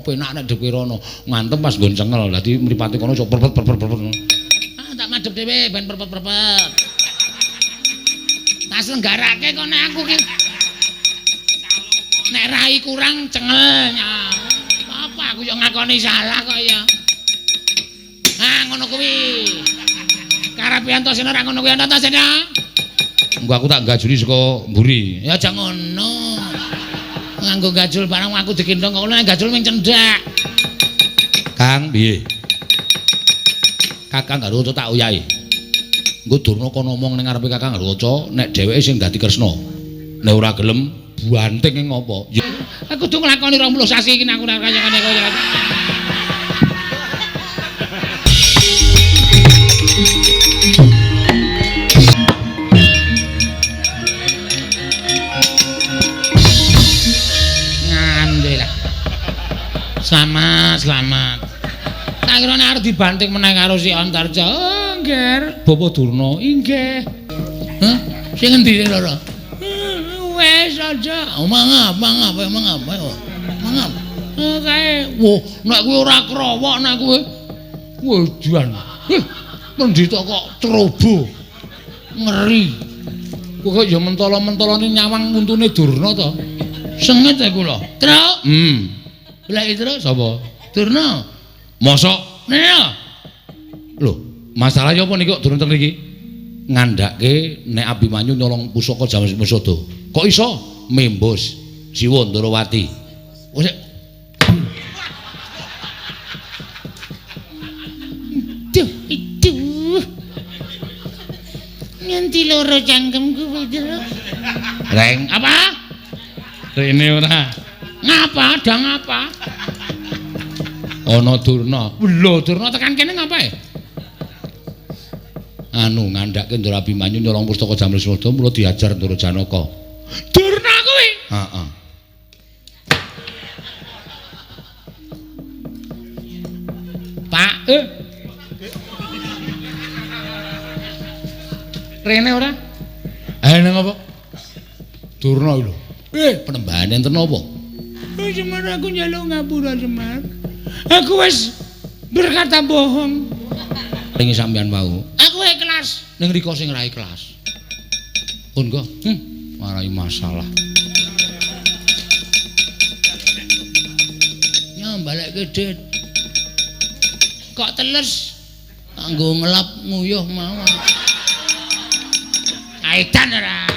penak nek Dewirono ngantem pas nggon cengel dadi mripate kono sok perpet. Ah tak madhep dhewe ben perpet. Tak selenggarake kono aku ki. Nek rai kurang cengel. Apa aku yo ngakoni salah kok ya. Ah ngono kuwi. Karapian to sing ora ngono kuwi ana ta sene. Engko aku tak gajuli saka mburi. Ya aja ngono. Nganggo gajul barang aku dikendong kok nek gajul ming cendak. Kang, piye? Kakang Garuca tak uyahi. Engko Durna kono ngomong ning ngarepe Kakang Garuca nek dheweke sing dadi Kresna. Nek ora gelem banting ing ngopo? Ya aku kudu nglakoni 20 sasi iki nek aku ora kaya-kaya kaya. Selamat. Tak kira nek arep dibanting meneh karo si Antarja. Oh, nggih. Bapak Durna, inggih. Hah? Sing endi loro? Wes aja. Mangap. Kae. Wah, nek kuwi ora krowok nek kuwi. Wedan. Pendhita kok ceroboh. Ngeri. Kok ya mentolo-mentolone nyawang untune Durna to. Sengit aku lho. Truk. Lah itu sapa? Durna. Mosok. Nah. Lho, masalahnya apa niku durung teng mriki? Ngandhake nek Abimanyu nyolong pusaka Jamasada. Kok iso? Membos Siwa Ndarawati. Wis itu. Nganti loro cangkemku Durna. Reng, apa? Rene ora. Ngapa? Dang apa? Ana Durna. Lho, Durna tekan kene ngapae? Anu ngandhake Ndara Abimanyu nyolong pustaka Jamasada mula diajar Ndara Janaka. Durna kuwi? Heeh. Pak, Rene ora? Nang apa? Durna lho. Penembahan enten apa? Semar aku njaluk ngapura Semar. Aku wis berkata bohong. Ring sampean wau. Aku ikhlas. Ning rika sing ra ikhlas. Pun kok marai masalah. Nyambalekke Dit. Kok teles kanggo ngelap nguyuh mawon. Kaitan ora.